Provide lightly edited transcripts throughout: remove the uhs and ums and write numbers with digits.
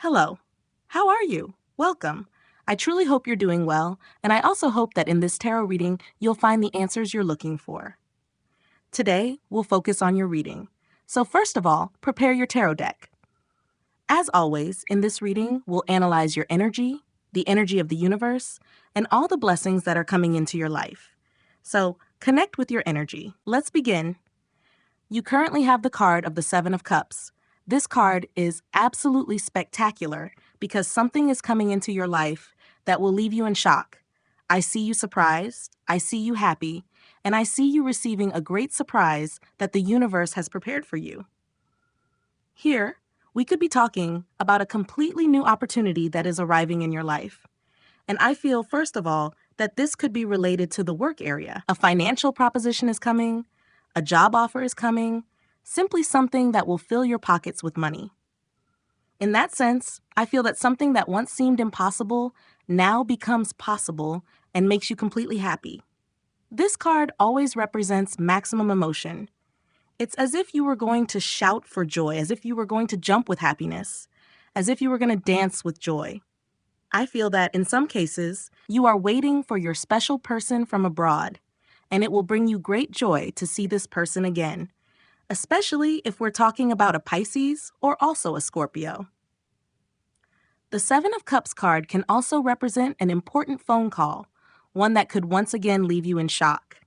Hello. How are you? Welcome. I truly hope you're doing well, and I also hope that in this tarot reading, you'll find the answers you're looking for. Today, we'll focus on your reading. So, first of all, prepare your tarot deck. As always, in this reading, we'll analyze your energy, the energy of the universe, and all the blessings that are coming into your life. So, connect with your energy. Let's begin. You currently have the card of the Seven of Cups. This card is absolutely spectacular because something is coming into your life that will leave you in shock. I see you surprised, I see you happy, and I see you receiving a great surprise that the universe has prepared for you. Here, we could be talking about a completely new opportunity that is arriving in your life. And I feel, first of all, that this could be related to the work area. A financial proposition is coming, a job offer is coming, simply something that will fill your pockets with money. In that sense, I feel that something that once seemed impossible now becomes possible and makes you completely happy. This card always represents maximum emotion. It's as if you were going to shout for joy, as if you were going to jump with happiness, as if you were going to dance with joy. I feel that in some cases, you are waiting for your special person from abroad, and it will bring you great joy to see this person again, especially if we're talking about a Pisces or also a Scorpio. The Seven of Cups card can also represent an important phone call, one that could once again leave you in shock.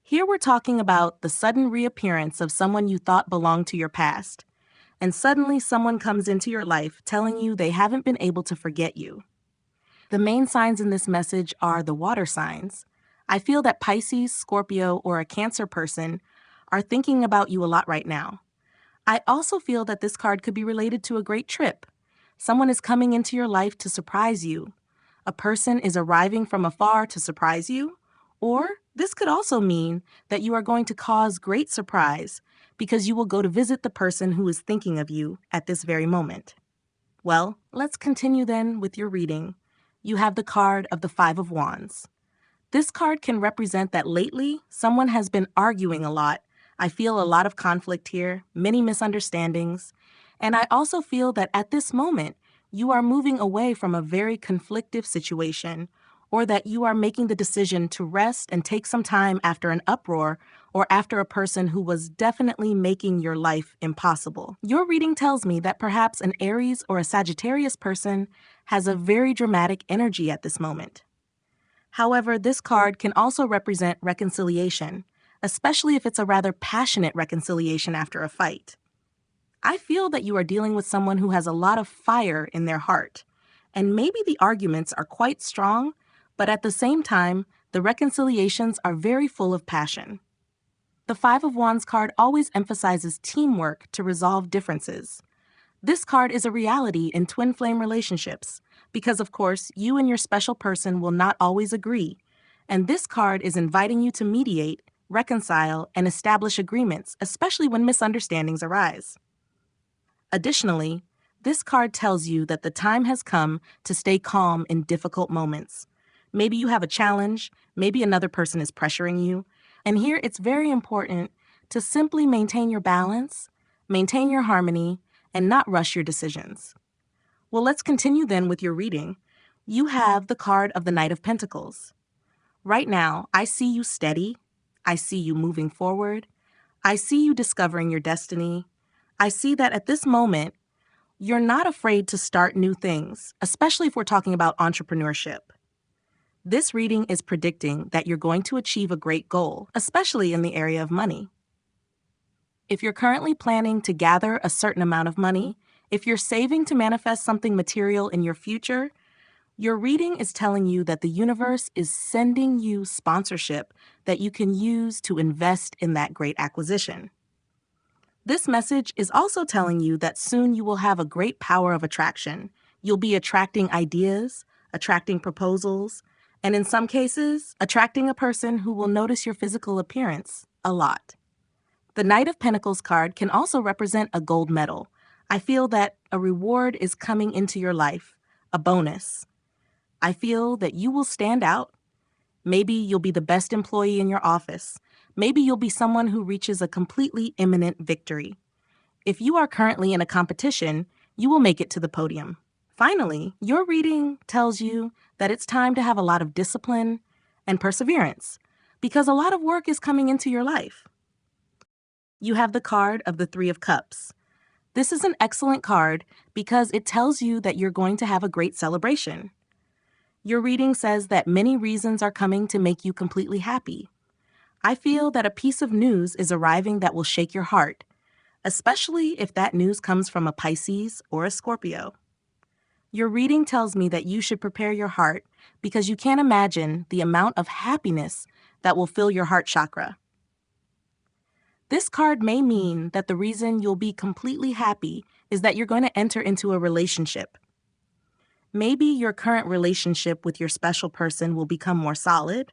Here we're talking about the sudden reappearance of someone you thought belonged to your past, and suddenly someone comes into your life telling you they haven't been able to forget you. The main signs in this message are the water signs. I feel that Pisces, Scorpio, or a Cancer person are thinking about you a lot right now. I also feel that this card could be related to a great trip. Someone is coming into your life to surprise you. A person is arriving from afar to surprise you. Or this could also mean that you are going to cause great surprise because you will go to visit the person who is thinking of you at this very moment. Well, let's continue then with your reading. You have the card of the Five of Wands. This card can represent that lately someone has been arguing a lot. I feel a lot of conflict here, many misunderstandings, and I also feel that at this moment you are moving away from a very conflictive situation, or that you are making the decision to rest and take some time after an uproar or after a person who was definitely making your life impossible. Your reading tells me that perhaps an Aries or a Sagittarius person has a very dramatic energy at this moment. However, this card can also represent reconciliation, especially if it's a rather passionate reconciliation after a fight. I feel that you are dealing with someone who has a lot of fire in their heart, and maybe the arguments are quite strong, but at the same time, the reconciliations are very full of passion. The Five of Wands card always emphasizes teamwork to resolve differences. This card is a reality in twin flame relationships because, of course, you and your special person will not always agree, and this card is inviting you to mediate, reconcile, and establish agreements, especially when misunderstandings arise. Additionally, this card tells you that the time has come to stay calm in difficult moments. Maybe you have a challenge, maybe another person is pressuring you, and here it's very important to simply maintain your balance, maintain your harmony, and not rush your decisions. Well, let's continue then with your reading. You have the card of the Knight of Pentacles. Right now, I see you steady. I see you moving forward. I see you discovering your destiny. I see that at this moment, you're not afraid to start new things, especially if we're talking about entrepreneurship. This reading is predicting that you're going to achieve a great goal, especially in the area of money. If you're currently planning to gather a certain amount of money, if you're saving to manifest something material in your future, your reading is telling you that the universe is sending you sponsorship that you can use to invest in that great acquisition. This message is also telling you that soon you will have a great power of attraction. You'll be attracting ideas, attracting proposals, and in some cases, attracting a person who will notice your physical appearance a lot. The Knight of Pentacles card can also represent a gold medal. I feel that a reward is coming into your life, a bonus. I feel that you will stand out. Maybe you'll be the best employee in your office. Maybe you'll be someone who reaches a completely imminent victory. If you are currently in a competition, You will make it to the podium. Finally, your reading tells you that it's time to have a lot of discipline and perseverance because a lot of work is coming into your life. You have the card of the Three of Cups. This is an excellent card because it tells you that you're going to have a great celebration. Your reading says that many reasons are coming to make you completely happy. I feel that a piece of news is arriving that will shake your heart, especially if that news comes from a Pisces or a Scorpio. Your reading tells me that you should prepare your heart because you can't imagine the amount of happiness that will fill your heart chakra. This card may mean that the reason you'll be completely happy is that you're going to enter into a relationship. Maybe your current relationship with your special person will become more solid,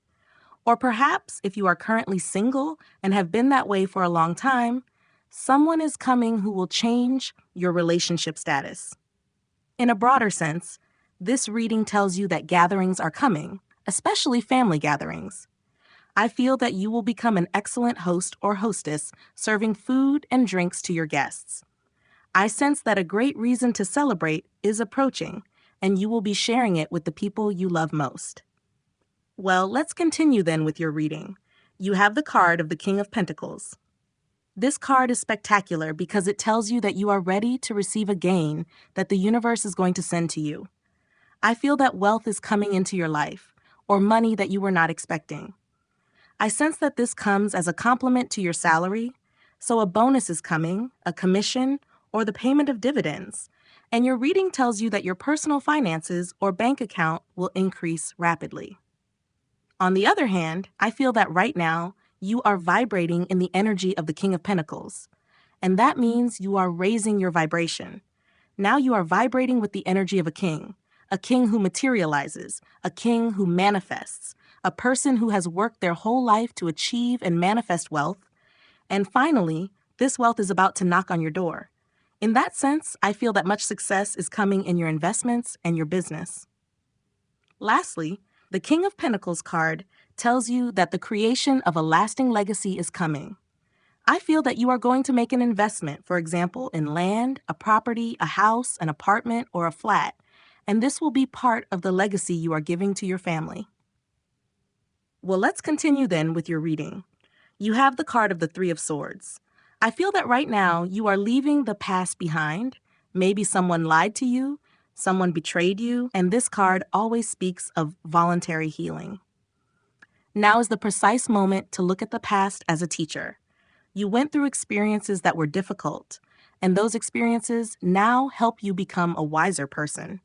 or perhaps if you are currently single and have been that way for a long time, someone is coming who will change your relationship status. In a broader sense, this reading tells you that gatherings are coming, especially family gatherings. I feel that you will become an excellent host or hostess, serving food and drinks to your guests. I sense that a great reason to celebrate is approaching, and you will be sharing it with the people you love most. Well, let's continue then with your reading. You have the card of the King of Pentacles. This card is spectacular because it tells you that you are ready to receive a gain that the universe is going to send to you. I feel that wealth is coming into your life, or money that you were not expecting. I sense that this comes as a complement to your salary, so a bonus is coming, a commission, or the payment of dividends, and your reading tells you that your personal finances or bank account will increase rapidly. On the other hand, I feel that right now, you are vibrating in the energy of the King of Pentacles, and that means you are raising your vibration. Now you are vibrating with the energy of a king who materializes, a king who manifests, a person who has worked their whole life to achieve and manifest wealth, and finally, this wealth is about to knock on your door. In that sense, I feel that much success is coming in your investments and your business. Lastly, the King of Pentacles card tells you that the creation of a lasting legacy is coming. I feel that you are going to make an investment, for example, in land, a property, a house, an apartment, or a flat, and this will be part of the legacy you are giving to your family. Well, let's continue then with your reading. You have the card of the Three of Swords. I feel that right now you are leaving the past behind. Maybe someone lied to you, someone betrayed you, and this card always speaks of voluntary healing. Now is the precise moment to look at the past as a teacher. You went through experiences that were difficult, and those experiences now help you become a wiser person.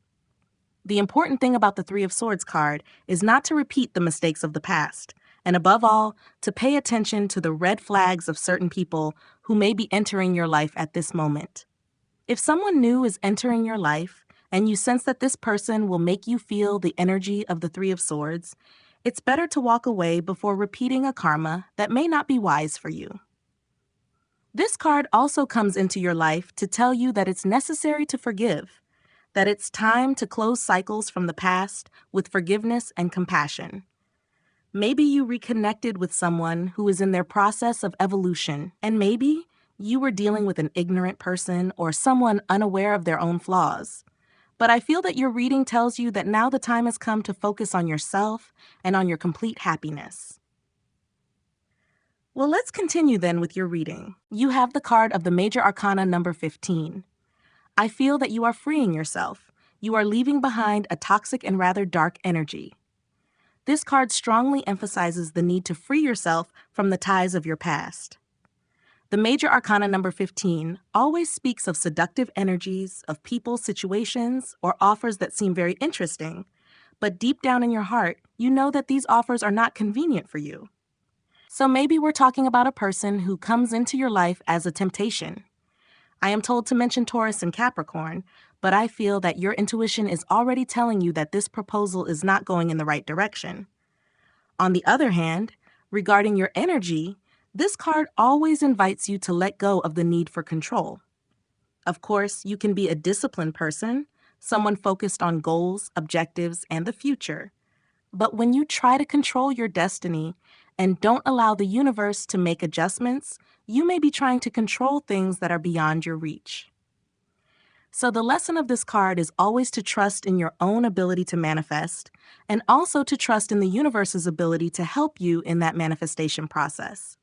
The important thing about the Three of Swords card is not to repeat the mistakes of the past, and above all, to pay attention to the red flags of certain people who may be entering your life at this moment. If someone new is entering your life, and you sense that this person will make you feel the energy of the Three of Swords, it's better to walk away before repeating a karma that may not be wise for you. This card also comes into your life to tell you that it's necessary to forgive, that it's time to close cycles from the past with forgiveness and compassion. Maybe you reconnected with someone who is in their process of evolution, and maybe you were dealing with an ignorant person or someone unaware of their own flaws. But I feel that your reading tells you that now the time has come to focus on yourself and on your complete happiness. Well, let's continue then with your reading. You have the card of the Major Arcana number 15. I feel that you are freeing yourself. You are leaving behind a toxic and rather dark energy. This card strongly emphasizes the need to free yourself from the ties of your past. The Major Arcana number 15 always speaks of seductive energies, of people, situations, or offers that seem very interesting, but deep down in your heart, you know that these offers are not convenient for you. So maybe we're talking about a person who comes into your life as a temptation. I am told to mention Taurus and Capricorn, but I feel that your intuition is already telling you that this proposal is not going in the right direction. On the other hand, regarding your energy, this card always invites you to let go of the need for control. Of course, you can be a disciplined person, someone focused on goals, objectives, and the future. But when you try to control your destiny and don't allow the universe to make adjustments, you may be trying to control things that are beyond your reach. So, the lesson of this card is always to trust in your own ability to manifest and also to trust in the universe's ability to help you in that manifestation process.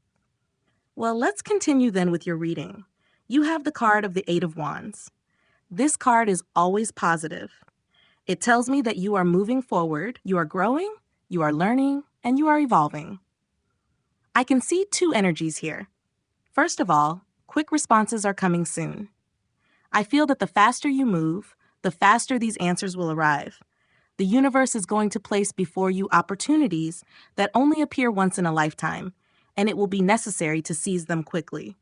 Well, let's continue then with your reading. You have the card of the Eight of Wands. This card is always positive. It tells me that you are moving forward, you are growing, you are learning, and you are evolving. I can see two energies here. First of all, quick responses are coming soon. I feel that the faster you move, the faster these answers will arrive. The universe is going to place before you opportunities that only appear once in a lifetime, and it will be necessary to seize them quickly.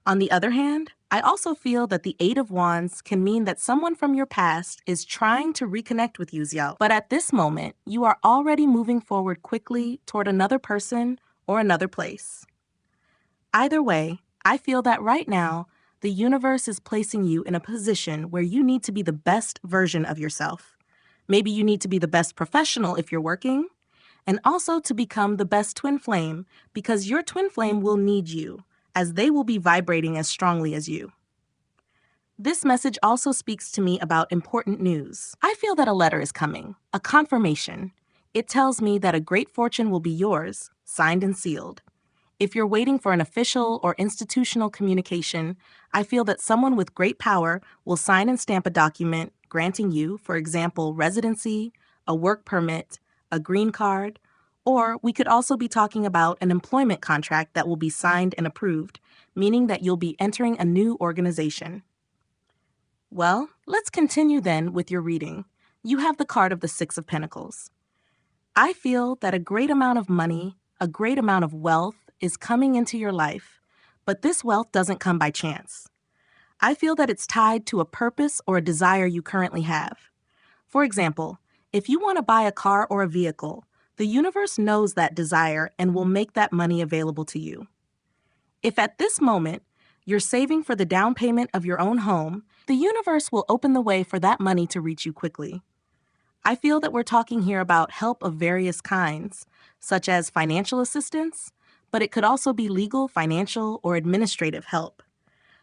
On the other hand, I also feel that the Eight of Wands can mean that someone from your past is trying to reconnect with you, Xiao. But at this moment, you are already moving forward quickly toward another person or another place. Either way, I feel that right now, the universe is placing you in a position where you need to be the best version of yourself. Maybe you need to be the best professional if you're working, and also to become the best twin flame because your twin flame will need you, as they will be vibrating as strongly as you. This message also speaks to me about important news. I feel that a letter is coming, a confirmation. It tells me that a great fortune will be yours, signed and sealed. If you're waiting for an official or institutional communication, I feel that someone with great power will sign and stamp a document granting you, for example, residency, a work permit, a green card, or we could also be talking about an employment contract that will be signed and approved, meaning that you'll be entering a new organization. Well, let's continue then with your reading. You have the card of the Six of Pentacles. I feel that a great amount of money, a great amount of wealth is coming into your life, but this wealth doesn't come by chance. I feel that it's tied to a purpose or a desire you currently have. For example, if you want to buy a car or a vehicle, the universe knows that desire and will make that money available to you. If at this moment you're saving for the down payment of your own home, the universe will open the way for that money to reach you quickly. I feel that we're talking here about help of various kinds, such as financial assistance, but it could also be legal, financial, or administrative help.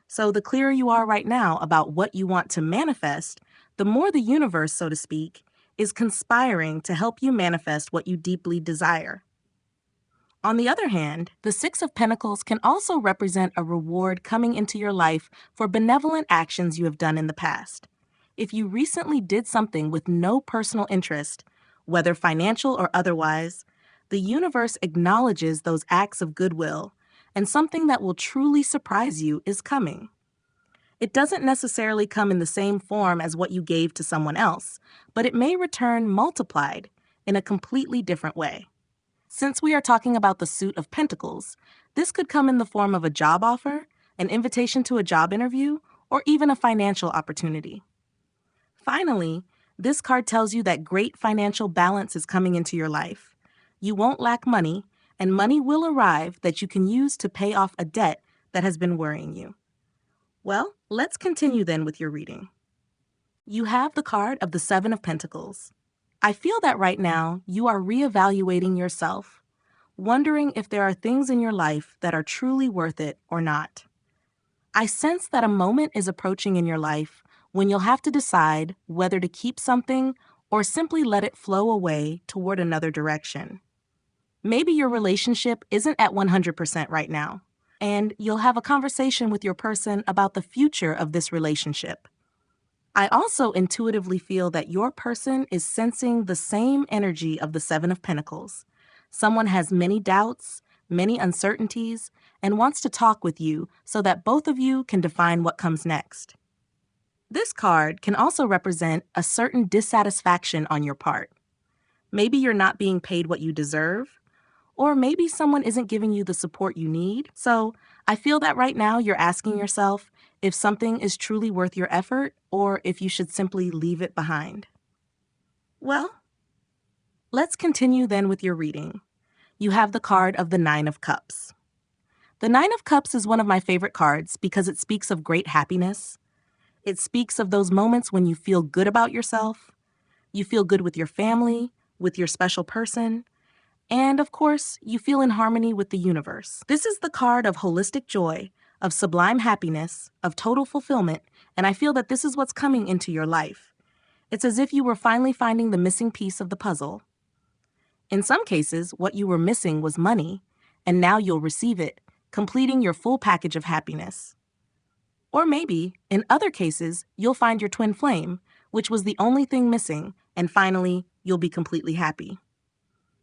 So the clearer you are right now about what you want to manifest, the more the universe, so to speak, is conspiring to help you manifest what you deeply desire. On the other hand, the Six of Pentacles can also represent a reward coming into your life for benevolent actions you have done in the past. If you recently did something with no personal interest, whether financial or otherwise, the universe acknowledges those acts of goodwill, and something that will truly surprise you is coming. It doesn't necessarily come in the same form as what you gave to someone else, but it may return multiplied in a completely different way. Since we are talking about the Suit of Pentacles, this could come in the form of a job offer, an invitation to a job interview, or even a financial opportunity. Finally, this card tells you that great financial balance is coming into your life. You won't lack money, and money will arrive that you can use to pay off a debt that has been worrying you. Well, let's continue then with your reading. You have the card of the Seven of Pentacles. I feel that right now you are reevaluating yourself, wondering if there are things in your life that are truly worth it or not. I sense that a moment is approaching in your life when you'll have to decide whether to keep something or simply let it flow away toward another direction. Maybe your relationship isn't at 100% right now, and you'll have a conversation with your person about the future of this relationship. I also intuitively feel that your person is sensing the same energy of the Seven of Pentacles. Someone has many doubts, many uncertainties, and wants to talk with you so that both of you can define what comes next. This card can also represent a certain dissatisfaction on your part. Maybe you're not being paid what you deserve, or maybe someone isn't giving you the support you need. So I feel that right now you're asking yourself if something is truly worth your effort or if you should simply leave it behind. Well, let's continue then with your reading. You have the card of the Nine of Cups. The Nine of Cups is one of my favorite cards because it speaks of great happiness. It speaks of those moments when you feel good about yourself, you feel good with your family, with your special person, and of course, you feel in harmony with the universe. This is the card of holistic joy, of sublime happiness, of total fulfillment, and I feel that this is what's coming into your life. It's as if you were finally finding the missing piece of the puzzle. In some cases, what you were missing was money, and now you'll receive it, completing your full package of happiness. Or maybe, in other cases, you'll find your twin flame, which was the only thing missing, and finally, you'll be completely happy.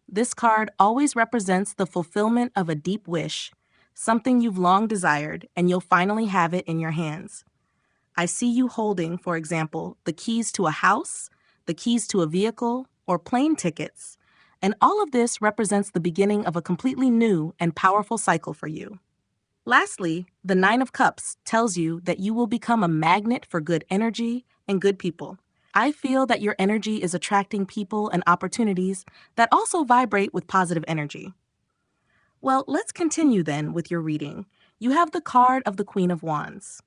This card always represents the fulfillment of a deep wish, something you've long desired, and you'll finally have it in your hands. I see you holding, for example, the keys to a house, the keys to a vehicle, or plane tickets, and all of this represents the beginning of a completely new and powerful cycle for you. Lastly, the Nine of Cups tells you that you will become a magnet for good energy and good people. I feel that your energy is attracting people and opportunities that also vibrate with positive energy. Well, let's continue then with your reading. You have the card of the Queen of Wands.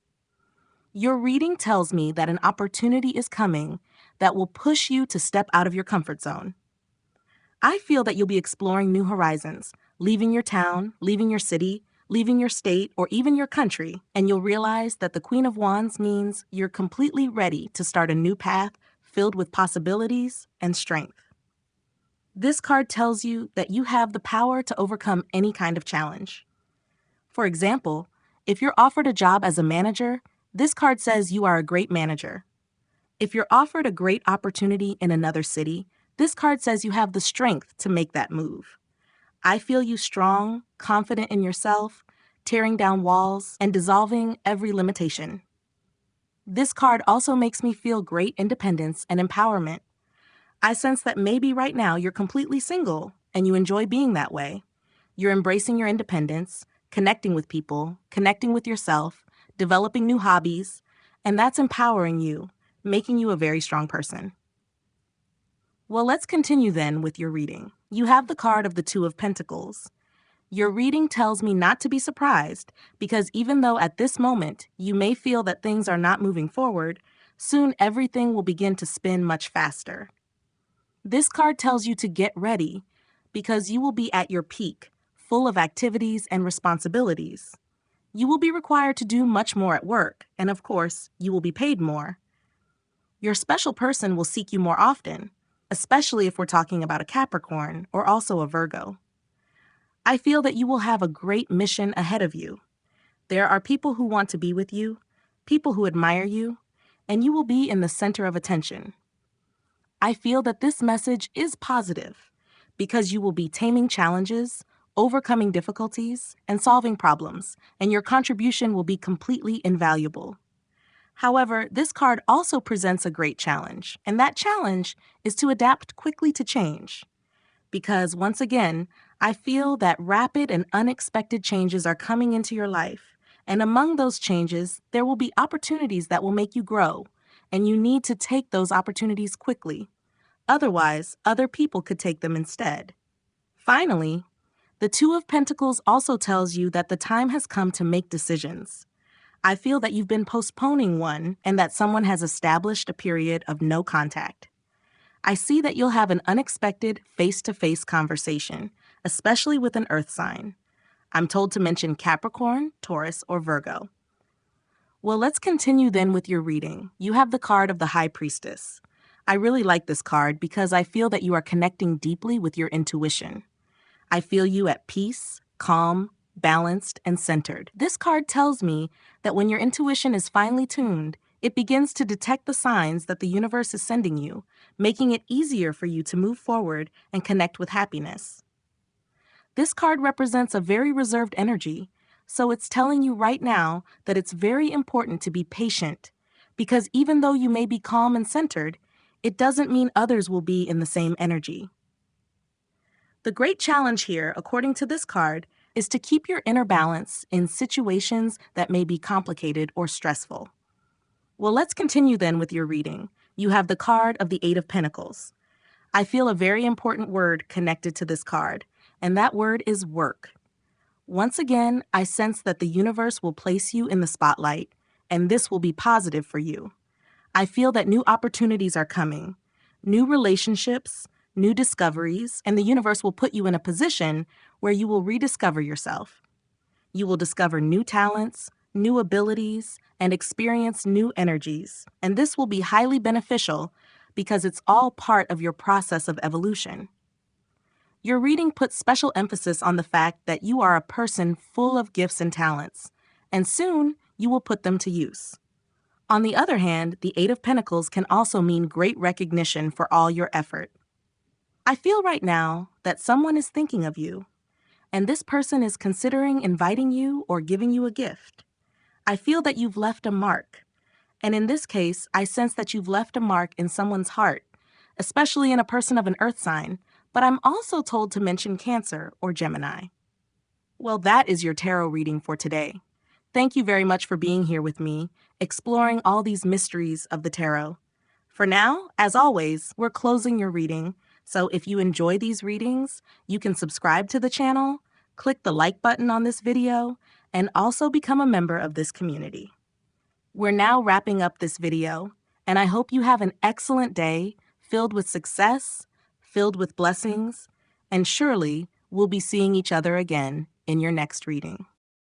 Your reading tells me that an opportunity is coming that will push you to step out of your comfort zone. I feel that you'll be exploring new horizons, leaving your town, leaving your city, leaving your state, or even your country, and you'll realize that the Queen of Wands means you're completely ready to start a new path filled with possibilities and strength. This card tells you that you have the power to overcome any kind of challenge. For example, if you're offered a job as a manager, this card says you are a great manager. If you're offered a great opportunity in another city, this card says you have the strength to make that move. I feel you strong, confident in yourself, tearing down walls, and dissolving every limitation. This card also makes me feel great independence and empowerment. I sense that maybe right now you're completely single and you enjoy being that way. You're embracing your independence, connecting with people, connecting with yourself, developing new hobbies, and that's empowering you, making you a very strong person. Well, let's continue then with your reading. You have the card of the Two of Pentacles. Your reading tells me not to be surprised because even though at this moment you may feel that things are not moving forward, soon everything will begin to spin much faster. This card tells you to get ready because you will be at your peak, full of activities and responsibilities. You will be required to do much more at work, and of course, you will be paid more. Your special person will seek you more often, especially if we're talking about a Capricorn or also a Virgo. I feel that you will have a great mission ahead of you. There are people who want to be with you, people who admire you, and you will be in the center of attention. I feel that this message is positive because you will be taming challenges, overcoming difficulties, and solving problems, and your contribution will be completely invaluable. However, this card also presents a great challenge, and that challenge is to adapt quickly to change. Because once again, I feel that rapid and unexpected changes are coming into your life, and among those changes, there will be opportunities that will make you grow, and you need to take those opportunities quickly. Otherwise, other people could take them instead. Finally, the Two of Pentacles also tells you that the time has come to make decisions. I feel that you've been postponing one and that someone has established a period of no contact. I see that you'll have an unexpected face-to-face conversation, especially with an earth sign. I'm told to mention Capricorn, Taurus, or Virgo. Well, let's continue then with your reading. You have the card of the High Priestess. I really like this card because I feel that you are connecting deeply with your intuition. I feel you at peace, calm, balanced, and centered. This card tells me that when your intuition is finely tuned, it begins to detect the signs that the universe is sending you, making it easier for you to move forward and connect with happiness. This card represents a very reserved energy, so it's telling you right now that it's very important to be patient, because even though you may be calm and centered, it doesn't mean others will be in the same energy. The great challenge here, according to this card, is to keep your inner balance in situations that may be complicated or stressful. Well, let's continue then with your reading. You have the card of the Eight of Pentacles. I feel a very important word connected to this card, and that word is work. Once again, I sense that the universe will place you in the spotlight, and this will be positive for you. I feel that new opportunities are coming, new relationships, new discoveries, and the universe will put you in a position where you will rediscover yourself. You will discover new talents, new abilities, and experience new energies. And this will be highly beneficial because it's all part of your process of evolution. Your reading puts special emphasis on the fact that you are a person full of gifts and talents, and soon you will put them to use. On the other hand, the Eight of Pentacles can also mean great recognition for all your effort. I feel right now that someone is thinking of you, and this person is considering inviting you or giving you a gift. I feel that you've left a mark, and in this case, I sense that you've left a mark in someone's heart, especially in a person of an earth sign, but I'm also told to mention Cancer or Gemini. Well, that is your tarot reading for today. Thank you very much for being here with me, exploring all these mysteries of the tarot. For now, as always, we're closing your reading, so if you enjoy these readings, you can subscribe to the channel, click the like button on this video, and also become a member of this community. We're now wrapping up this video, and I hope you have an excellent day filled with success, filled with blessings, and surely we'll be seeing each other again in your next reading.